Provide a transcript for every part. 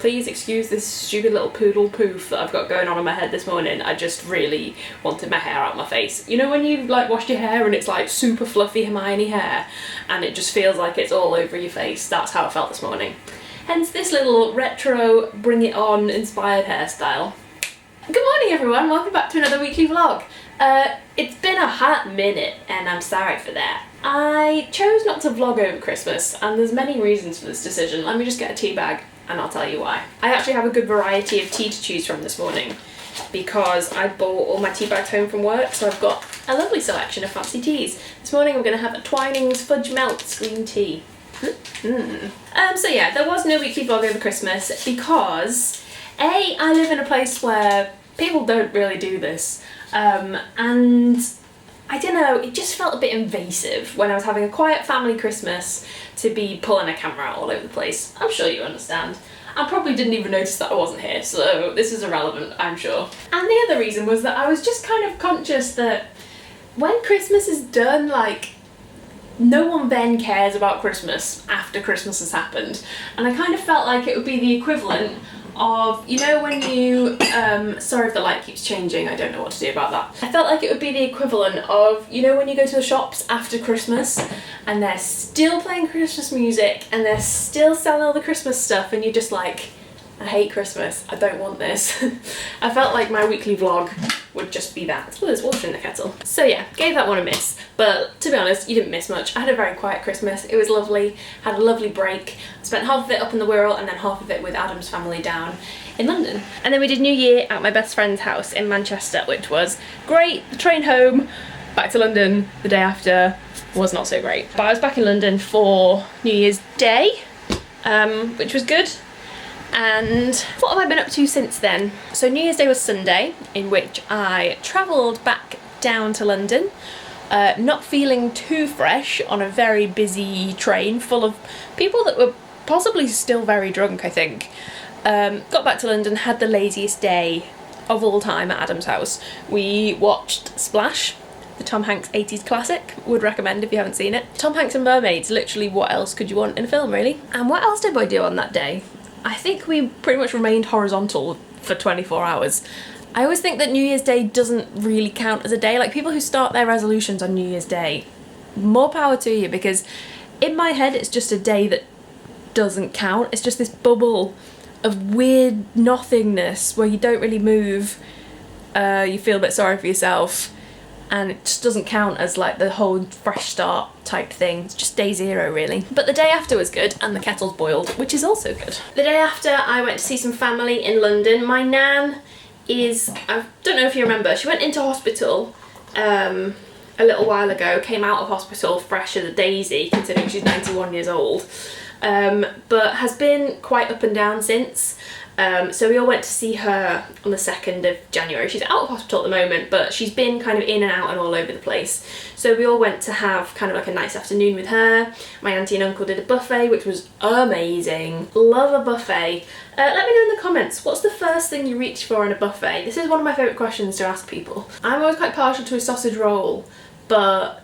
Please excuse this stupid little poodle poof that I've got going on in my head this morning. I just really wanted my hair out of my face. You know when you've like washed your hair and it's like super fluffy Hermione hair and it just feels like it's all over your face? That's how it felt this morning. Hence this little retro Bring It On inspired hairstyle. Good morning everyone, welcome back to another weekly vlog. It's been a hot minute and I'm sorry for that. I chose not to vlog over Christmas and there's many reasons for this decision. Let me just get a tea bag and I'll tell you why. I actually have a good variety of tea to choose from this morning because I bought all my tea bags home from work, so I've got a lovely selection of fancy teas. This morning I'm going to have a Twinings Fudge Melts green tea. So yeah, there was no weekly vlog over Christmas because I live in a place where people don't really do this, and I don't know, it just felt a bit invasive when I was having a quiet family Christmas to be pulling a camera out all over the place. I'm sure you understand. I probably didn't even notice that I wasn't here, so this is irrelevant, I'm sure. And the other reason was that I was just kind of conscious that when Christmas is done, like, no one then cares about Christmas after Christmas has happened. And I kind of felt like it would be the equivalent of, you know, when you, sorry if the light keeps changing, I don't know what to do about that. I felt like it would be the equivalent of, you know, when you go to the shops after Christmas and they're still playing Christmas music and they're still selling all the Christmas stuff and you're just like, I hate Christmas, I don't want this. I felt like my weekly vlog would just be that. Oh, there's water in the kettle. So yeah, gave that one a miss. But to be honest, you didn't miss much. I had a very quiet Christmas. It was lovely. Had a lovely break. Spent half of it up in the Wirral and then half of it with Adam's family down in London. And then we did New Year at my best friend's house in Manchester, which was great. The train home, back to London the day after was not so great. But I was back in London for New Year's Day, which was good. And what have I been up to since then? So New Year's Day was Sunday, in which I travelled back down to London, not feeling too fresh on a very busy train full of people that were possibly still very drunk, I think. Got back to London, had the laziest day of all time at Adam's house. We watched Splash, the Tom Hanks 80s classic, would recommend if you haven't seen it. Tom Hanks and mermaids, literally what else could you want in a film, really? And what else did I do on that day? I think we pretty much remained horizontal for 24 hours. I always think that New Year's Day doesn't really count as a day. Like, people who start their resolutions on New Year's Day, more power to you, because in my head it's just a day that doesn't count. It's just this bubble of weird nothingness where you don't really move, you feel a bit sorry for yourself, and it just doesn't count as like the whole fresh start type thing. It's just day zero, really. But the day after was good, and the kettle's boiled, which is also good. The day after, I went to see some family in London. My nan is, I don't know if you remember, she went into hospital a little while ago, came out of hospital fresh as a daisy, considering she's 91 years old, but has been quite up and down since. So we all went to see her on the 2nd of January. She's out of hospital at the moment, but she's been kind of in and out and all over the place. So we all went to have kind of like a nice afternoon with her. My auntie and uncle did a buffet, which was amazing. Love a buffet. Let me know in the comments, what's the first thing you reach for in a buffet? This is one of my favourite questions to ask people. I'm always quite partial to a sausage roll, but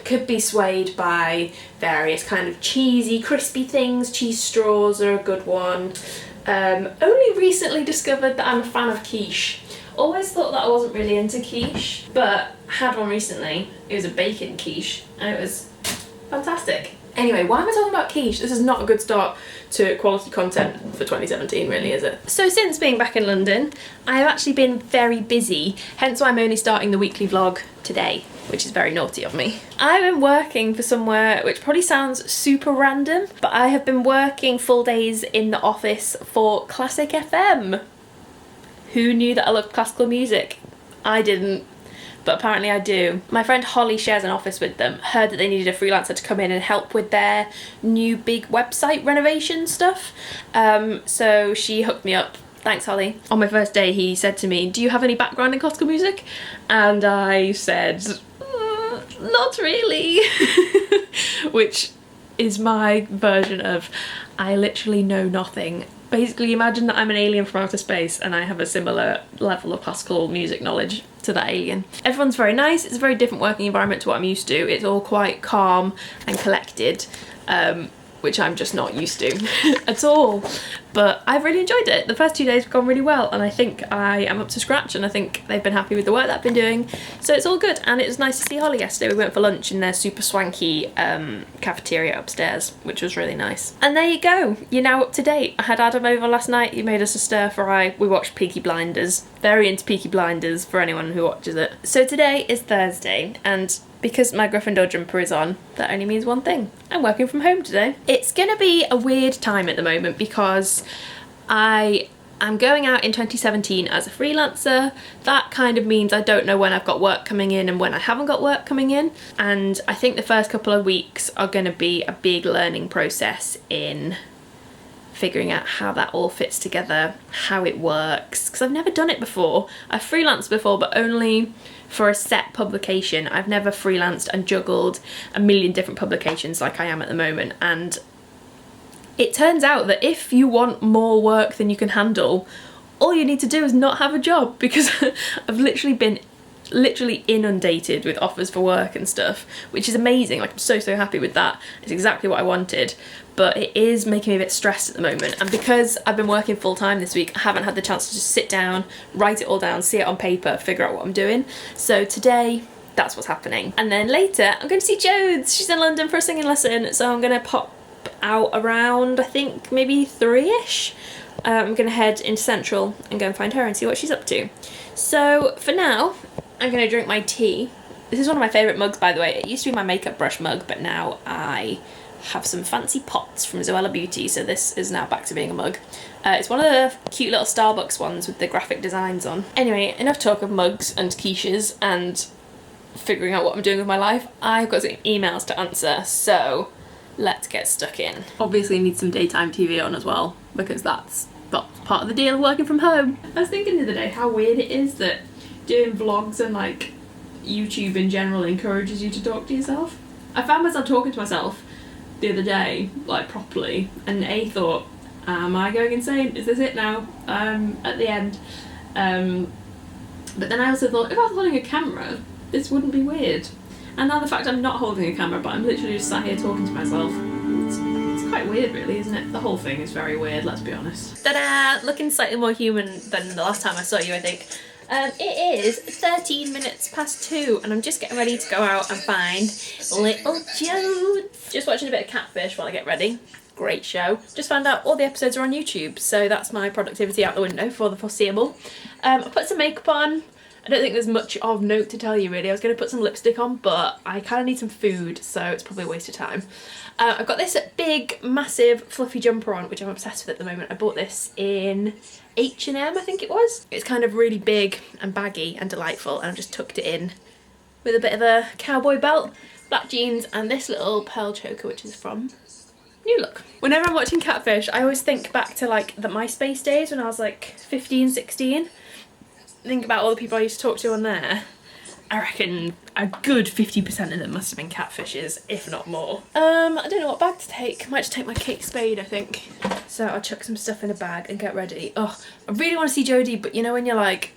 could be swayed by various kind of cheesy, crispy things. Cheese straws are a good one. Only recently discovered that I'm a fan of quiche. Always thought that I wasn't really into quiche, but had one recently. It was a bacon quiche and it was fantastic. Anyway, why am I talking about quiche? This is not a good start to quality content for 2017, really, is it? So since being back in London, I have actually been very busy, hence why I'm only starting the weekly vlog today, which is very naughty of me. I've been working for somewhere which probably sounds super random, but I have been working full days in the office for Classic FM. Who knew that I loved classical music? I didn't, but apparently I do. My friend Holly shares an office with them, heard that they needed a freelancer to come in and help with their new big website renovation stuff, so she hooked me up. Thanks, Holly. On my first day, he said to me, do you have any background in classical music? And I said, not really. Which is my version of, I literally know nothing. Basically, imagine that I'm an alien from outer space and I have a similar level of classical music knowledge to that alien. Everyone's very nice. It's a very different working environment to what I'm used to. It's all quite calm and collected. which I'm just not used to at all. But I've really enjoyed it. The first 2 days have gone really well, and I think I am up to scratch, and I think they've been happy with the work that I've been doing. So it's all good, and it was nice to see Holly yesterday. We went for lunch in their super swanky cafeteria upstairs, which was really nice. And there you go, you're now up to date. I had Adam over last night, he made us a stir fry. We watched Peaky Blinders. Very into Peaky Blinders for anyone who watches it. So today is Thursday, and because my Gryffindor jumper is on, that only means one thing. I'm working from home today. It's gonna be a weird time at the moment because I am going out in 2017 as a freelancer. That kind of means I don't know when I've got work coming in and when I haven't got work coming in. And I think the first couple of weeks are gonna be a big learning process in figuring out how that all fits together, how it works, because I've never done it before. I've freelanced before, but only for a set publication. I've never freelanced and juggled a million different publications like I am at the moment, and it turns out that if you want more work than you can handle, all you need to do is not have a job, because I've literally been inundated with offers for work and stuff, which is amazing. Like, I'm so happy with that. It's exactly what I wanted, but it is making me a bit stressed at the moment. And because I've been working full time this week, I haven't had the chance to just sit down, write it all down, see it on paper, figure out what I'm doing. So today, that's what's happening. And then later, I'm going to see Jods. She's in London for a singing lesson, so I'm going to pop out around, I think, maybe 3ish. I'm going to head into Central and go and find her and see what she's up to. So for now, I'm going to drink my tea. This is one of my favourite mugs, by the way. It used to be my makeup brush mug, but now I have some fancy pots from Zoella Beauty, so this is now back to being a mug. It's one of the cute little Starbucks ones with the graphic designs on. Anyway, enough talk of mugs and quiches and figuring out what I'm doing with my life. I've got some emails to answer, so let's get stuck in. Obviously need some daytime TV on as well, because that's part of the deal of working from home. I was thinking the other day how weird it is that doing vlogs and like YouTube in general encourages you to talk to yourself. I found myself talking to myself the other day, like properly, and A thought, am I going insane? Is this it now? At the end. But then I also thought, if I was holding a camera, this wouldn't be weird. And now the fact I'm not holding a camera, but I'm literally just sat here talking to myself, it's quite weird really, isn't it? The whole thing is very weird, let's be honest. Ta-da! Looking slightly more human than the last time I saw you, I think. It is 13 minutes past 2 and I'm just getting ready to go out and find little Jods. Just watching a bit of Catfish while I get ready. Great show. Just found out all the episodes are on YouTube, so that's my productivity out the window for the foreseeable. I put some makeup on. I don't think there's much of note to tell you really. I was going to put some lipstick on, but I kind of need some food, so it's probably a waste of time. I've got this big, massive, fluffy jumper on, which I'm obsessed with at the moment. I bought this in H&M, I think it was. It's kind of really big and baggy and delightful, and I've just tucked it in with a bit of a cowboy belt, black jeans, and this little pearl choker, which is from New Look. Whenever I'm watching Catfish, I always think back to like the MySpace days when I was like 15, 16. Think about all the people I used to talk to on there. I reckon a good 50% of them must have been catfishes, if not more. I don't know what bag to take. Might just take my Kate Spade, I think. So I'll chuck some stuff in a bag and get ready. Oh, I really want to see Jodie, but you know when you're like,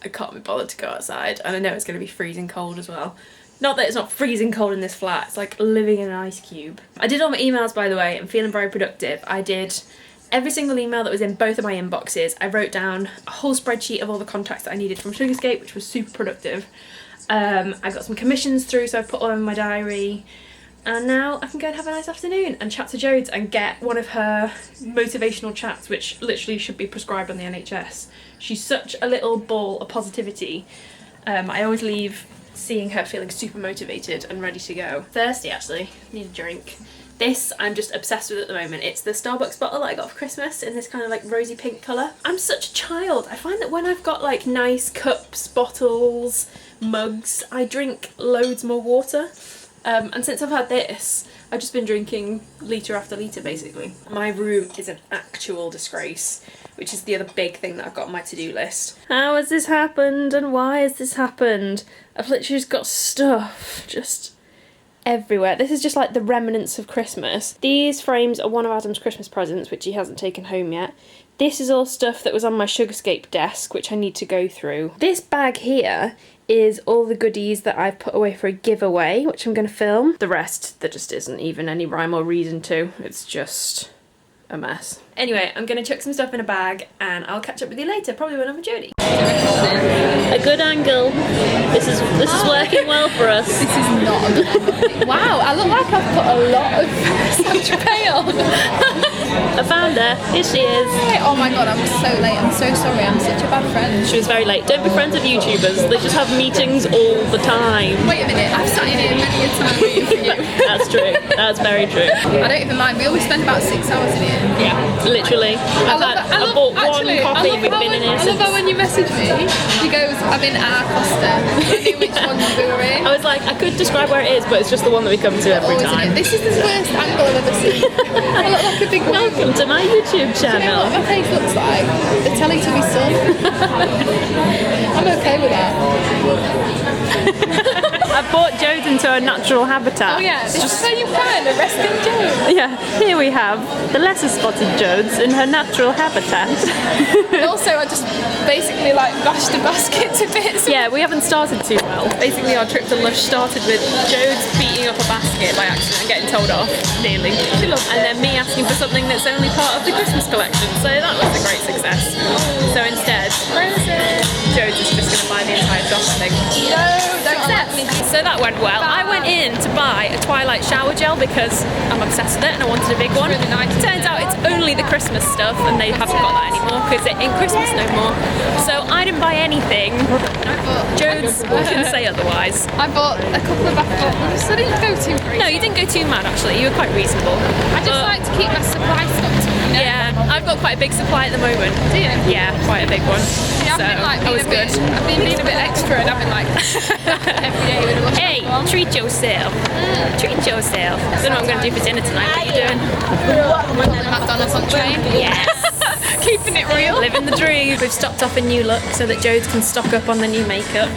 I can't be bothered to go outside, and I know it's going to be freezing cold as well. Not that it's not freezing cold in this flat, it's like living in an ice cube. I did all my emails, by the way. I'm feeling very productive. I did every single email that was in both of my inboxes. I wrote down a whole spreadsheet of all the contacts that I needed from Sugarscape, which was super productive. I got some commissions through, so I put all in my diary. And now I can go and have a nice afternoon and chat to Jods and get one of her motivational chats, which literally should be prescribed on the NHS. She's such a little ball of positivity. I always leave seeing her feeling super motivated and ready to go. Thirsty actually, need a drink. This I'm just obsessed with at the moment. It's the Starbucks bottle that I got for Christmas in this kind of like rosy pink colour. I'm such a child. I find that when I've got like nice cups, bottles, mugs, I drink loads more water. And since I've had this, I've just been drinking litre after litre basically. My room is an actual disgrace, which is the other big thing that I've got on my to-do list. How has this happened and why has this happened? I've literally just got stuff just everywhere. This is just like the remnants of Christmas. These frames are one of Adam's Christmas presents, which he hasn't taken home yet. This is all stuff that was on my Sugarscape desk, which I need to go through. This bag here is all the goodies that I've put away for a giveaway, which I'm going to film. The rest, there just isn't even any rhyme or reason to. It's just a mess. Anyway, I'm going to chuck some stuff in a bag and I'll catch up with you later, probably when I'm with Jodie. A good angle. This is working well for us. This is not a good angle. Wow, I look like I've put a lot of Saint-Tropez on. I found her. Here she is. Oh my god, I'm so late. I'm so sorry. I'm such a bad friend. She was very late. Don't be friends with YouTubers. They just have meetings all the time. Wait a minute. I've sat in here many a time waiting for you. That's true. That's very true. I don't even mind. We always spend about 6 hours in here. Yeah, literally. I bought one coffee. We've been in here I love how when you message me, she goes, I'm in our Costa. I knew which one we were in. I was like, I could describe where it is, but it's just the one that we come to every time. This is the worst angle I've ever seen. I look like a big Welcome to my YouTube Do you know channel. what my face looks like? The telly to my son. I'm okay with that. I brought Jods into her natural habitat. Oh yeah, this is where you find a resting Jod. Yeah, here we have the lesser spotted Jods in her natural habitat. And also I just basically like bashed the basket to bits. Yeah, we haven't started too well. Basically our trip to Lush started with Jods beating up a basket by accident and getting told off, nearly. And then me asking for something that's only part of the Christmas collection, so that was a great success. So instead, Jods is just going to buy the entire shop, I think. No, don't let me. So that went well. I went in to buy a Twilight shower gel because I'm obsessed with it and I wanted a big one. Really nice. Turns out it's only the Christmas stuff and they haven't got that anymore because it ain't Christmas no more. So I didn't buy anything. Jods can say otherwise. I bought a couple of apples. I didn't go too crazy. No, you didn't go too mad actually. You were quite reasonable. I just like to keep my supply stocked. You know? Yeah, I've got quite a big supply at the moment. Do you? Yeah, quite a big one. Yeah, I've been like that was good. I've been being a bit extra and I've been like every day with a Lush. Hey, treat yourself. Treat yourself. Don't know what I'm going to do for dinner tonight. What are you doing? McDonald's on train. Yes. Keeping it real. Living the dream. We've stocked off a new look so that Jods can stock up on the new makeup.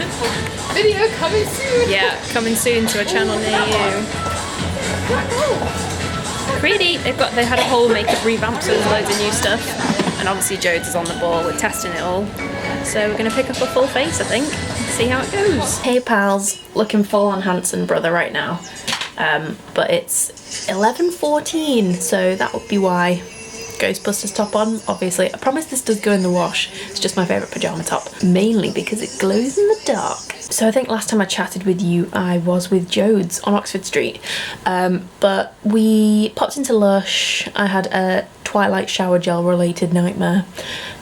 Video coming soon. Yeah, coming soon to a channel near you. Pretty. They had a whole makeup revamp, so there's loads of new stuff. And obviously Jods is on the ball with testing it all. So we're going to pick up a full face, I think. See how it goes. Hey pals, looking full on Hanson brother right now. But it's 11:14, so that would be why. Ghostbusters top on, obviously. I promise this does go in the wash. It's just my favourite pyjama top, mainly because it glows in the dark. So I think last time I chatted with you, I was with Jods on Oxford Street. But we popped into Lush. I had a Twilight shower gel related nightmare.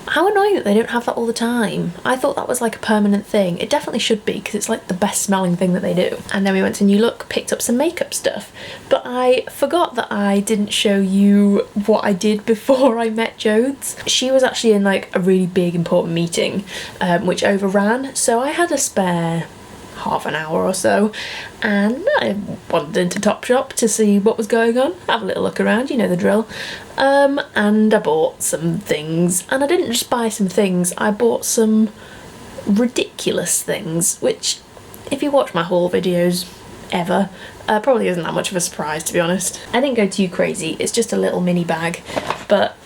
How annoying that they don't have that all the time. I thought that was like a permanent thing. It definitely should be because it's like the best smelling thing that they do. And then we went to New Look, picked up some makeup stuff. But I forgot that I didn't show you what I did before I met Jods. She was actually in like a really big important meeting which overran. So I had a spare half an hour or so and I wandered into Topshop to see what was going on, have a little look around, you know the drill. And I bought some things, and I didn't just buy some things, I bought some ridiculous things, which if you watch my haul videos ever, probably isn't that much of a surprise, to be honest. I didn't go too crazy, it's just a little mini bag, but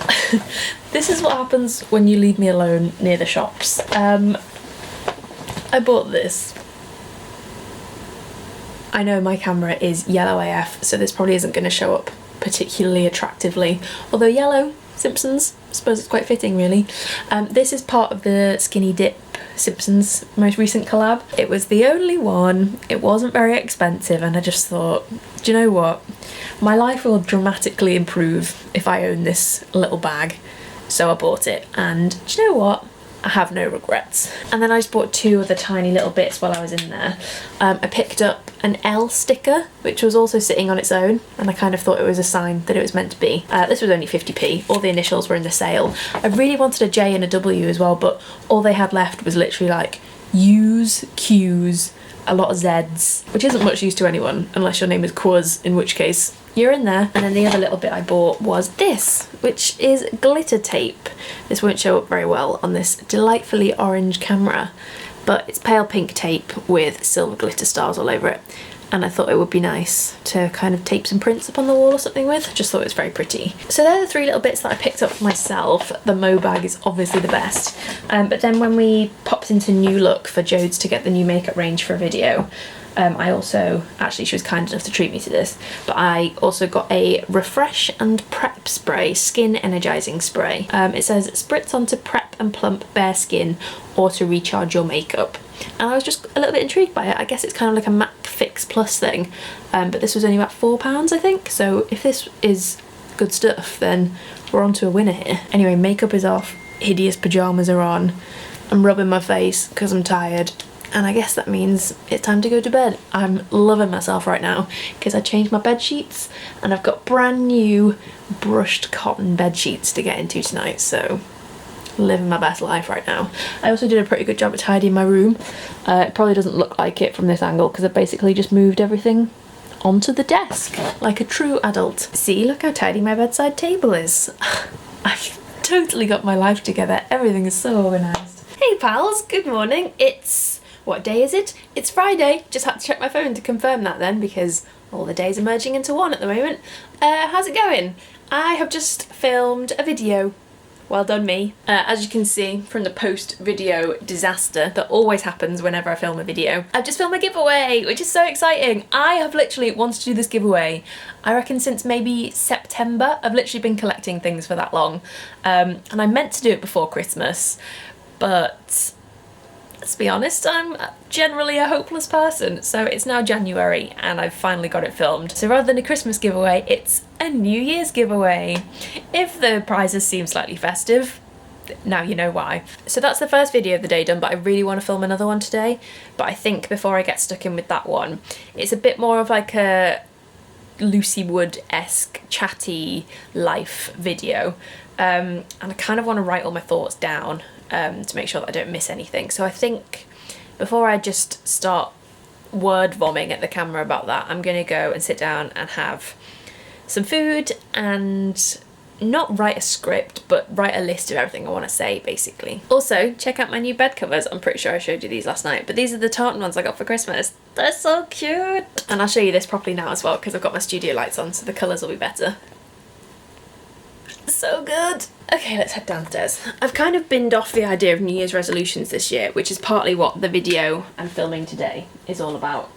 this is what happens when you leave me alone near the shops. I bought this. I know my camera is yellow AF, so this probably isn't going to show up particularly attractively. Although yellow, Simpsons, I suppose it's quite fitting really. This is part of the Skinny Dip Simpsons most recent collab. It was the only one, it wasn't very expensive, and I just thought, do you know what? My life will dramatically improve if I own this little bag. So I bought it, and do you know what? I have no regrets. And then I just bought two other tiny little bits while I was in there. I picked up an L sticker, which was also sitting on its own, and I kind of thought it was a sign that it was meant to be. This was only 50p, all the initials were in the sale. I really wanted a J and a W as well, but all they had left was literally like U's, Q's, a lot of Z's, which isn't much use to anyone unless your name is Quaz, in which case you're in there. And then the other little bit I bought was this, which is glitter tape. This won't show up very well on this delightfully orange camera, but it's pale pink tape with silver glitter stars all over it. and I thought it would be nice to kind of tape some prints up on the wall or something with. Just thought it was very pretty. So they're the 3 little bits that I picked up for myself. The Mo bag is obviously the best, but then when we popped into New Look for Jods to get the new makeup range for a video, I also, actually she was kind enough to treat me to this, but I also got a Refresh and Prep spray, skin energising spray. It says spritz onto prep and plump bare skin or to recharge your makeup. And I was just a little bit intrigued by it. I guess it's kind of like a MAC Fix Plus thing, but this was only about £4 I think, so if this is good stuff then we're on to a winner here. Anyway, makeup is off, hideous pyjamas are on, I'm rubbing my face because I'm tired, and I guess that means it's time to go to bed. I'm loving myself right now because I changed my bed sheets and I've got brand new brushed cotton bed sheets to get into tonight, so living my best life right now. I also did a pretty good job at tidying my room. It probably doesn't look like it from this angle because I basically just moved everything onto the desk like a true adult. See, look how tidy my bedside table is. I've totally got my life together. Everything is so organised. Hey pals, good morning. What day is it? It's Friday. Just had to check my phone to confirm that then because all the days are merging into one at the moment. How's it going? I have just filmed a video. Well done me. As you can see from the post-video disaster that always happens whenever I film a video, I've just filmed a giveaway, which is so exciting. I have literally wanted to do this giveaway, I reckon since maybe September. I've literally been collecting things for that long. And I meant to do it before Christmas, but let's be honest, I'm generally a hopeless person, so it's now January and I've finally got it filmed. So rather than a Christmas giveaway, it's a New Year's giveaway. If the prizes seem slightly festive, now you know why. So that's the first video of the day done, but I really want to film another one today. But I think before I get stuck in with that one, it's a bit more of like a Lucy Wood-esque chatty life video. And I kind of want to write all my thoughts down to make sure that I don't miss anything. So I think before I just start word vomiting at the camera about that, I'm gonna go and sit down and have some food and not write a script, but write a list of everything I want to say, basically. Also, check out my new bed covers. I'm pretty sure I showed you these last night, but these are the tartan ones I got for Christmas. They're so cute. And I'll show you this properly now as well because I've got my studio lights on, so the colours will be better. So good. Okay, let's head downstairs. I've kind of binned off the idea of New Year's resolutions this year, which is partly what the video and filming today is all about.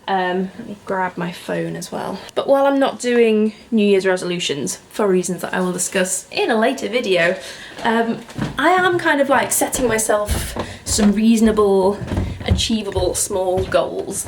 Let me grab my phone as well. But while I'm not doing New Year's resolutions, for reasons that I will discuss in a later video, I am kind of like setting myself some reasonable, achievable small goals.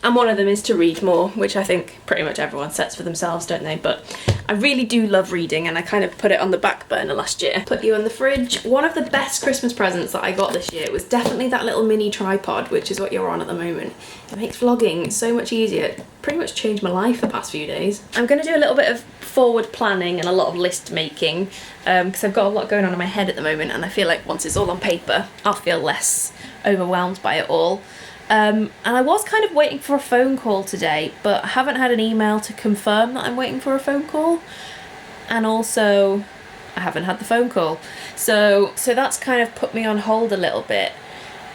And one of them is to read more, which I think pretty much everyone sets for themselves, don't they? But I really do love reading and I kind of put it on the back burner last year. Put you in the fridge. One of the best Christmas presents that I got this year was definitely that little mini tripod, which is what you're on at the moment. It makes vlogging so much easier. It pretty much changed my life the past few days. I'm going to do a little bit of forward planning and a lot of list making because I've got a lot going on in my head at the moment, and I feel like once it's all on paper, I'll feel less overwhelmed by it all. And I was kind of waiting for a phone call today, but I haven't had an email to confirm that I'm waiting for a phone call. And also, I haven't had the phone call. So that's kind of put me on hold a little bit.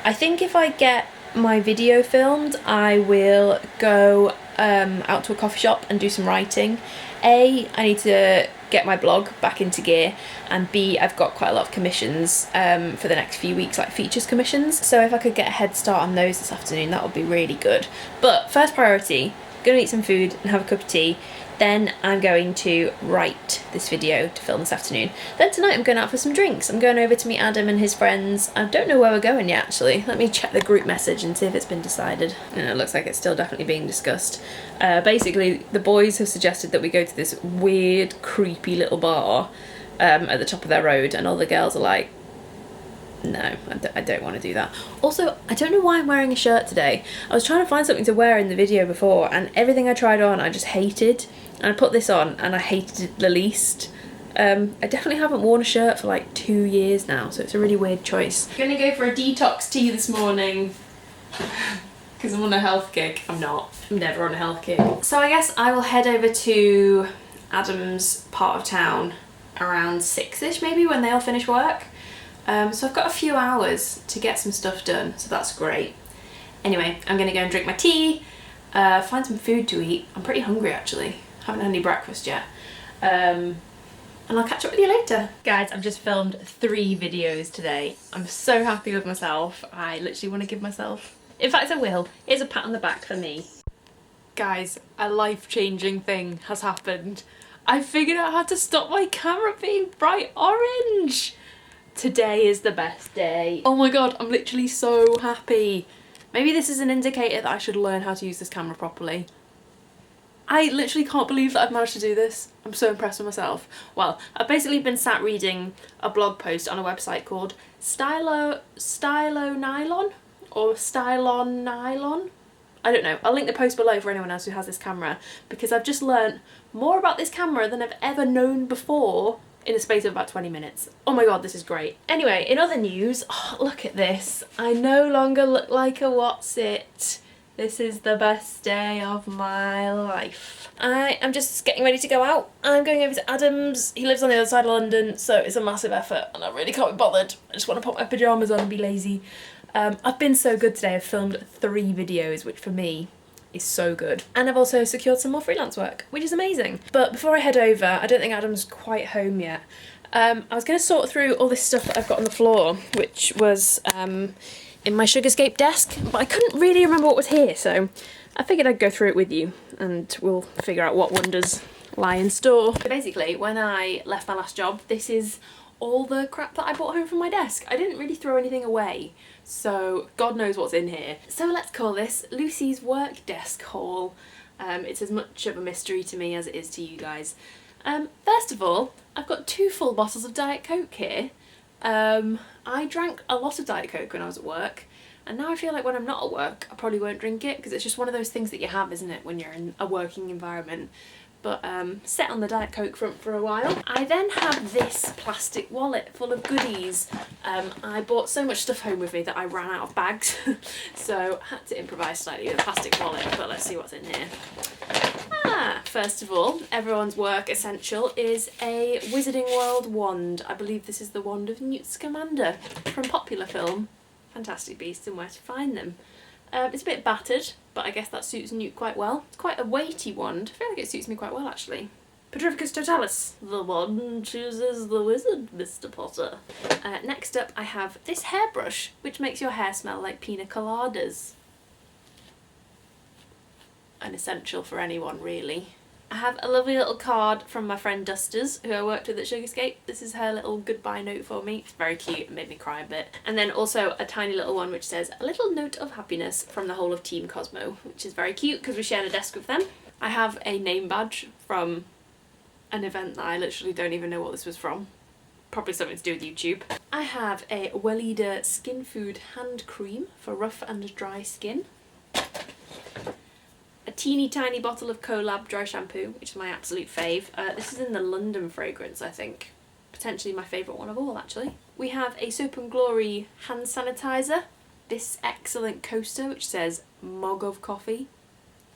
I think if I get my video filmed, I will go out to a coffee shop and do some writing. A, I need to get my blog back into gear, and B, I've got quite a lot of commissions for the next few weeks, like features commissions, so if I could get a head start on those this afternoon, that would be really good. But first priority, gonna eat some food and have a cup of tea, then I'm going to write this video to film this afternoon. Then tonight I'm going out for some drinks. I'm going over to meet Adam and his friends. I don't know where we're going yet, actually. Let me check the group message and see if it's been decided. It looks like it's still definitely being discussed. Basically, the boys have suggested that we go to this weird, creepy little bar at the top of their road, and all the girls are like, no, I don't want to do that. Also, I don't know why I'm wearing a shirt today. I was trying to find something to wear in the video before, and everything I tried on I just hated. And I put this on and I hated it the least. I definitely haven't worn a shirt for like 2 years now, so it's a really weird choice. I'm gonna go for a detox tea this morning because I'm on a health kick. I'm not. I'm never on a health kick. So I guess I will head over to Adam's part of town around 6ish maybe, when they all finish work. So I've got a few hours to get some stuff done, so that's great. Anyway, I'm gonna go and drink my tea, find some food to eat. I'm pretty hungry actually. Haven't had any breakfast yet. And I'll catch up with you later. Guys, I've just filmed 3 videos today. I'm so happy with myself. I literally want to give myself, in fact I will. Here's a pat on the back for me. Guys, a life-changing thing has happened. I figured out how to stop my camera being bright orange. Today is the best day. Oh my god, I'm literally so happy. Maybe this is an indicator that I should learn how to use this camera properly. I literally can't believe that I've managed to do this. I'm so impressed with myself. Well, I've basically been sat reading a blog post on a website called Stylonylon or Stylon Nylon. I don't know. I'll link the post below for anyone else who has this camera, because I've just learnt more about this camera than I've ever known before in the space of about 20 minutes. Oh my god, this is great. Anyway, in other news, oh, look at this. I no longer look like a what's-it. This is the best day of my life. I am just getting ready to go out. I'm going over to Adam's. He lives on the other side of London, so it's a massive effort and I really can't be bothered. I just want to put my pyjamas on and be lazy. I've been so good today. I've filmed 3 videos, which for me is so good. And I've also secured some more freelance work, which is amazing. But before I head over, I don't think Adam's quite home yet. I was going to sort through all this stuff that I've got on the floor, which was in my Sugarscape desk, but I couldn't really remember what was here, so I figured I'd go through it with you and we'll figure out what wonders lie in store. So basically, when I left my last job, this is all the crap that I brought home from my desk. I didn't really throw anything away, so God knows what's in here. So let's call this Lucy's work desk haul. It's as much of a mystery to me as it is to you guys. First of all, I've got 2 full bottles of Diet Coke here. I drank a lot of Diet Coke when I was at work, and now I feel like when I'm not at work I probably won't drink it, because it's just one of those things that you have, isn't it, when you're in a working environment. But set on the Diet Coke front for a while. I then have this plastic wallet full of goodies. I bought so much stuff home with me that I ran out of bags, so I had to improvise slightly with a plastic wallet, but let's see what's in here. First of all, everyone's work essential is a Wizarding World wand. I believe this is the wand of Newt Scamander from popular film Fantastic Beasts and Where to Find Them. It's a bit battered, but I guess that suits Newt quite well. It's quite a weighty wand. I feel like it suits me quite well, actually. Petrificus Totalis. The wand chooses the wizard, Mr. Potter. Next up, I have this hairbrush, which makes your hair smell like pina coladas. An essential for anyone, really. I have a lovely little card from my friend Dusters, who I worked with at Sugarscape. This is her little goodbye note for me. It's very cute, it made me cry a bit. And then also a tiny little one which says, a little note of happiness from the whole of Team Cosmo, which is very cute because we shared a desk with them. I have a name badge from an event that I literally don't even know what this was from. Probably something to do with YouTube. I have a Weleda Skin Food hand cream for rough and dry skin. A teeny tiny bottle of Collab dry shampoo, which is my absolute fave. This is in the London fragrance, I think. Potentially my favourite one of all, actually. We have a Soap and Glory hand sanitizer. This excellent coaster, which says mug of coffee.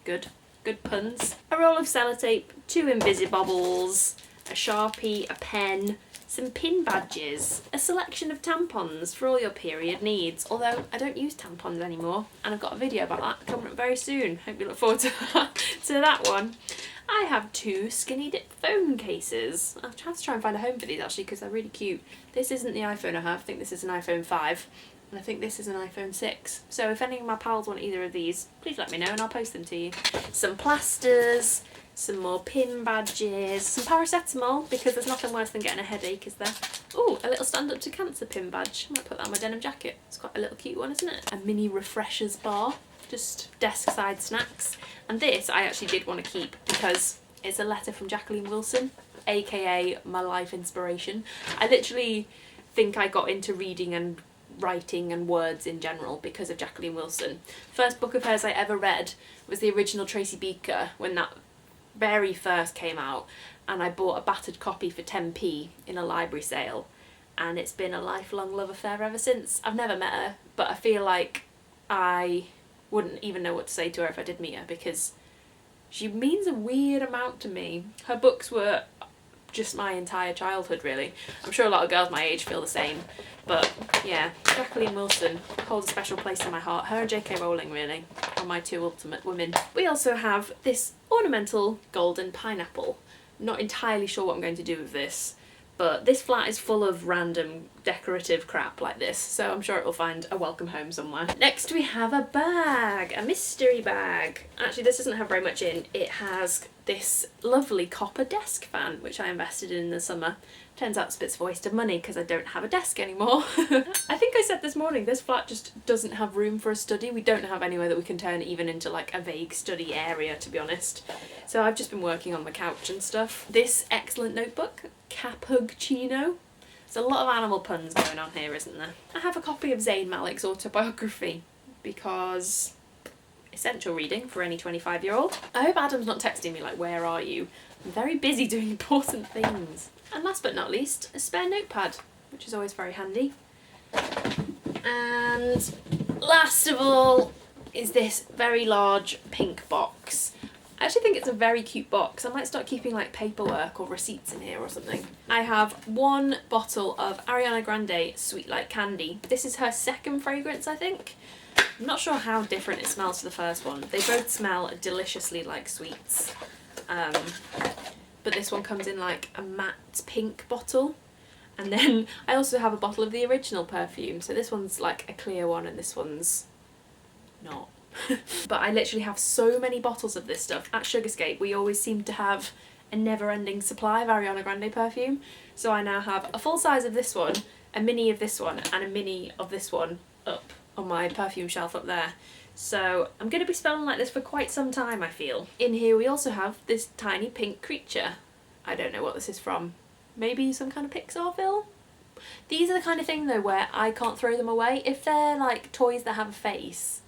Good. Good puns. A roll of sellotape, 2 Invisibobbles, a Sharpie, a pen, some pin badges, a selection of tampons for all your period needs, although I don't use tampons anymore, and I've got a video about that coming up very soon. Hope you look forward to that one. I have 2 Skinny Dip phone cases. I've had to try and find a home for these actually because they're really cute. This isn't the iPhone I have, I think this is an iPhone 5, and I think this is an iPhone 6. So if any of my pals want either of these, please let me know and I'll post them to you. Some plasters, some more pin badges, some paracetamol, because there's nothing worse than getting a headache, is there? Ooh, a little Stand Up to Cancer pin badge. I might put that on my denim jacket. It's quite a little cute one, isn't it? A mini refreshers bar, just desk side snacks. And this I actually did want to keep because it's a letter from Jacqueline Wilson, aka my life inspiration. I literally think I got into reading and writing and words in general because of Jacqueline Wilson. First book of hers I ever read was the original Tracy Beaker when that very first came out, and I bought a battered copy for 10p in a library sale, and it's been a lifelong love affair ever since. I've never met her, but I feel like I wouldn't even know what to say to her if I did meet her because she means a weird amount to me. Her books were just my entire childhood, really. I'm sure a lot of girls my age feel the same. But yeah, Jacqueline Wilson holds a special place in my heart. Her and J.K. Rowling, really, are my two ultimate women. We also have this ornamental golden pineapple. Not entirely sure what I'm going to do with this, but this flat is full of random decorative crap like this, so I'm sure it will find a welcome home somewhere. Next we have a bag, a mystery bag. Actually, this doesn't have very much in. It has this lovely copper desk fan, which I invested in the summer. Turns out it's a bit of a waste of money because I don't have a desk anymore. I think I said this morning, this flat just doesn't have room for a study. We don't have anywhere that we can turn it even into like a vague study area, to be honest. So I've just been working on the couch and stuff. This excellent notebook, Cappuccino. There's a lot of animal puns going on here, isn't there? I have a copy of Zayn Malik's autobiography because essential reading for any 25-year-old. I hope Adam's not texting me like, where are you? I'm very busy doing important things. And last but not least, a spare notepad, which is always very handy. And last of all is this very large pink box. I actually think it's a very cute box. I might start keeping like paperwork or receipts in here or something. I have one bottle of Ariana Grande Sweet Like Candy. This is her second fragrance, I think. I'm not sure how different it smells to the first one. They both smell deliciously like sweets. But this one comes in like a matte pink bottle. And then I also have a bottle of the original perfume. So this one's like a clear one and this one's not. But I literally have so many bottles of this stuff. At Sugarscape we always seem to have a never-ending supply of Ariana Grande perfume. So I now have a full size of this one, a mini of this one, and a mini of this one up on my perfume shelf up there. So I'm going to be smelling like this for quite some time, I feel. In here we also have this tiny pink creature. I don't know what this is from. Maybe some kind of Pixar film? These are the kind of thing though where I can't throw them away. If they're like toys that have a face,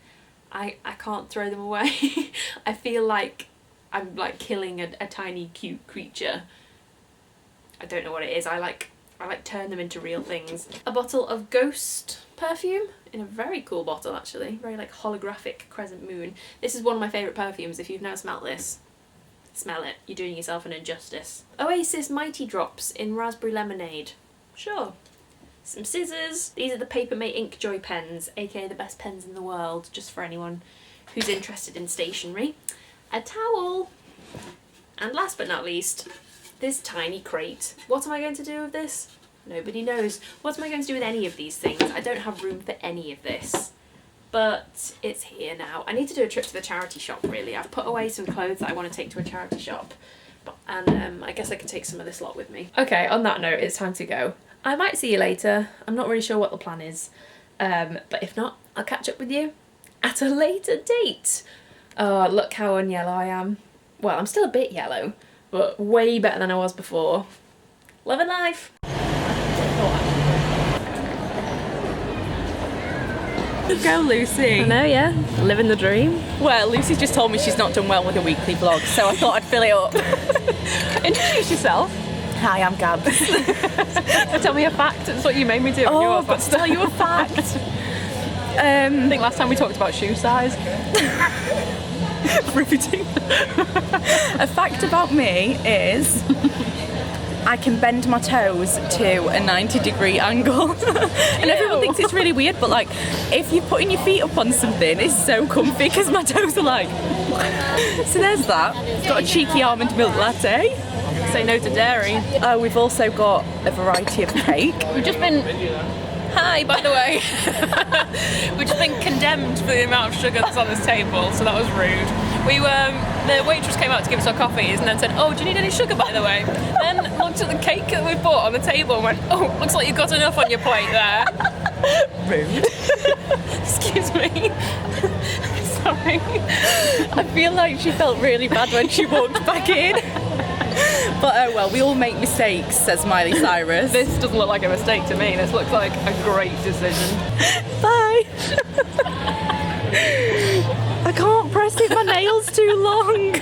I can't throw them away. I feel like I'm like killing a tiny cute creature. I don't know what it is. I like turn them into real things. A bottle of Ghost perfume in a very cool bottle actually, very like holographic crescent moon. This is one of my favourite perfumes. If you've never smelt this, smell it. You're doing yourself an injustice. Oasis Mighty Drops in raspberry lemonade. Sure. Some scissors. These are the Papermate Inkjoy pens, aka the best pens in the world, just for anyone who's interested in stationery. A towel. And last but not least, this tiny crate. What am I going to do with this? Nobody knows. What am I going to do with any of these things? I don't have room for any of this. But it's here now. I need to do a trip to the charity shop, really. I've put away some clothes that I want to take to a charity shop. And I guess I can take some of this lot with me. Okay, on that note, it's time to go. I might see you later. I'm not really sure what the plan is. But if not, I'll catch up with you at a later date. Oh, look how un-yellow I am. Well, I'm still a bit yellow, but way better than I was before. Love and life. Good girl, Lucy. I know, yeah. Living the dream. Well, Lucy's just told me she's not done well with a weekly vlog, so I thought I'd fill it up. Introduce yourself. Hi, I'm Gab. Tell me a fact. That's what you made me do. Oh, I've got to tell you a fact. I think last time we talked about shoe size. Riveting. A fact about me is I can bend my toes to a 90-degree angle. And everyone thinks it's really weird, but like if you're putting your feet up on something, it's so comfy because my toes are like. So there's that. Got a cheeky almond milk latte. Say no to dairy. We've also got a variety of cake. We've just been... Hi, by the way. We've just been condemned for the amount of sugar that's on this table, so that was rude. The waitress came out to give us our coffees and then said, oh, do you need any sugar, by the way? Then looked at the cake that we've bought on the table and went, oh, looks like you've got enough on your plate there. Rude. Excuse me. Sorry. I feel like she felt really bad when she walked back in. But oh well, we all make mistakes, says Miley Cyrus. This doesn't look like a mistake to me. This looks like a great decision. Bye. I can't press it, my nail's too long.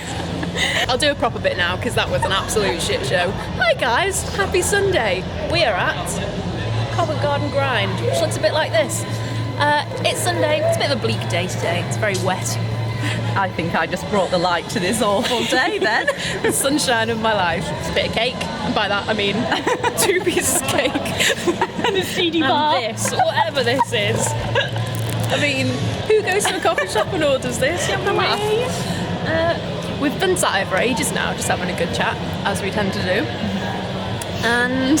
I'll do a proper bit now because that was an absolute shit show. Hi guys, happy Sunday. We are at Covent Garden Grind, which looks a bit like this. It's Sunday, it's a bit of a bleak day today. It's very wet. I think I just brought the light to this awful day then. The sunshine of my life. It's a bit of cake, and by that I mean 2 pieces of cake And a CD bar. and this, whatever this is. I mean, who goes to a coffee shop and orders this? You have a laugh. We've been sat here for ages now, just having a good chat, as we tend to do. And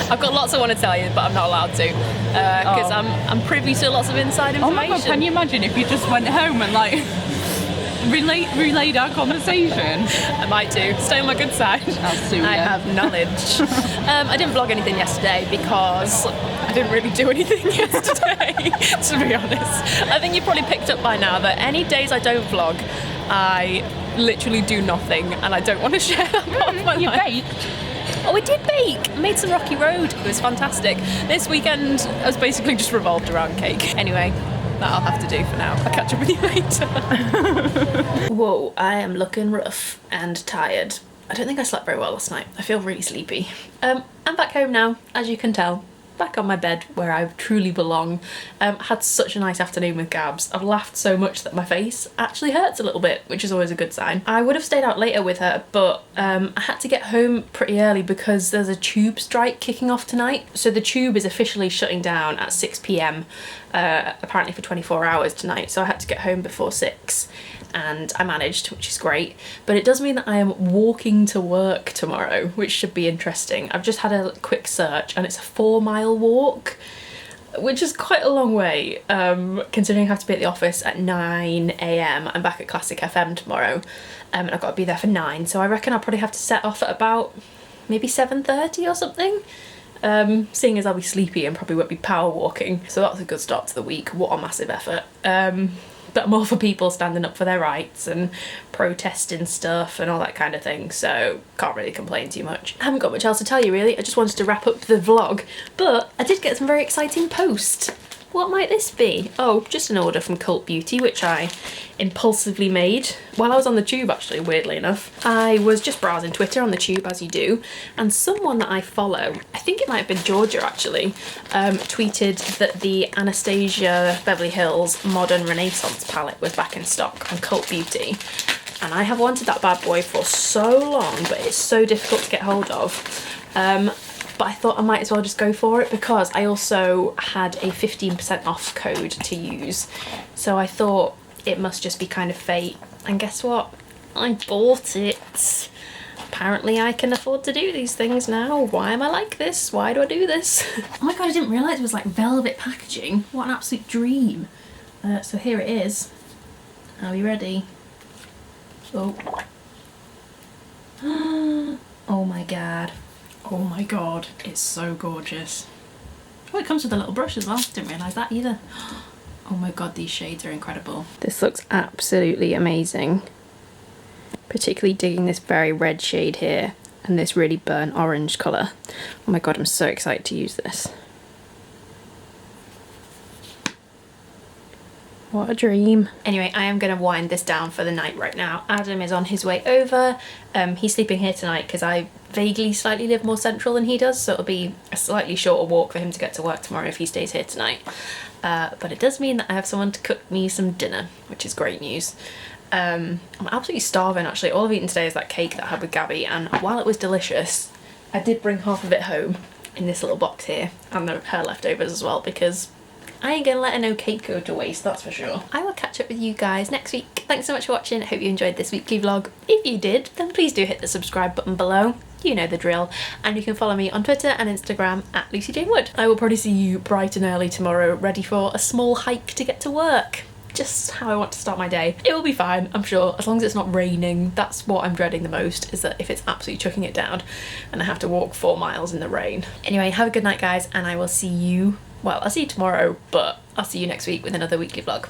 I've got lots I want to tell you, but I'm not allowed to, because I'm privy to lots of inside information. Oh my god, can you imagine if you just went home and like relayed our conversation? I might do. Stay on my good side. I'll sue you. I have knowledge. I didn't vlog anything yesterday because I didn't really do anything yesterday, to be honest. I think you probably picked up by now that any days I don't vlog, I literally do nothing, and I don't want to share that part of my You life. baked? Oh, I did bake. I made some Rocky Road. It was fantastic. This weekend has basically just revolved around cake. Anyway, that I'll have to do for now. I'll catch up with you later. Whoa, I am looking rough and tired. I don't think I slept very well last night. I feel really sleepy. I'm back home now, as you can tell. Back on my bed where I truly belong. Had such a nice afternoon with Gabs. I've laughed so much that my face actually hurts a little bit, which is always a good sign. I would have stayed out later with her, but I had to get home pretty early because there's a tube strike kicking off tonight. So the tube is officially shutting down at 6 p.m, apparently for 24 hours tonight. So I had to get home before 6. And I managed, which is great, but it does mean that I am walking to work tomorrow, which should be interesting. I've just had a quick search and it's a 4-mile walk, which is quite a long way, considering I have to be at the office at 9 a.m. I'm back at Classic FM tomorrow, and I've got to be there for 9, so I reckon I'll probably have to set off at about maybe 7:30 or something. Seeing as I'll be sleepy and probably won't be power walking, so that's a good start to the week. What a massive effort. But I'm all for people standing up for their rights and protesting stuff and all that kind of thing, so can't really complain too much. I haven't got much else to tell you really. I just wanted to wrap up the vlog, but I did get some very exciting posts. What might this be? Oh, just an order from Cult Beauty, which I impulsively made while I was on the tube, actually, weirdly enough. I was just browsing Twitter on the tube, as you do, and someone that I follow, I think it might have been Georgia actually, tweeted that the Anastasia Beverly Hills Modern Renaissance palette was back in stock on Cult Beauty. And I have wanted that bad boy for so long, but it's so difficult to get hold of. But I thought I might as well just go for it because I also had a 15% off code to use. So I thought it must just be kind of fate. And guess what? I bought it. Apparently I can afford to do these things now. Why am I like this? Why do I do this? Oh my god, I didn't realise it was like velvet packaging. What an absolute dream. So here it is. Are we ready? Oh. Oh my god. Oh my god, it's so gorgeous. Oh, it comes with a little brush as well. Didn't realise that either. Oh my god, these shades are incredible. This looks absolutely amazing. Particularly digging this very red shade here and this really burnt orange colour. Oh my god, I'm so excited to use this. What a dream. Anyway, I am going to wind this down for the night right now. Adam is on his way over. He's sleeping here tonight because I vaguely slightly live more central than he does, so it'll be a slightly shorter walk for him to get to work tomorrow if he stays here tonight. But it does mean that I have someone to cook me some dinner, which is great news. I'm absolutely starving actually. All I've eaten today is that cake that I had with Gabby, and while it was delicious, I did bring half of it home in this little box here, and her leftovers as well, because I ain't gonna let no cake go to waste, that's for sure. I will catch up with you guys next week. Thanks so much for watching. I hope you enjoyed this weekly vlog. If you did, then please do hit the subscribe button below. You know the drill. And you can follow me on Twitter and Instagram at Lucy Jane Wood. I will probably see you bright and early tomorrow, ready for a small hike to get to work. Just how I want to start my day. It will be fine, I'm sure, as long as it's not raining. That's what I'm dreading the most, is that if it's absolutely chucking it down and I have to walk 4 miles in the rain. Anyway, have a good night guys, and I will see you, well, I'll see you tomorrow, but I'll see you next week with another weekly vlog.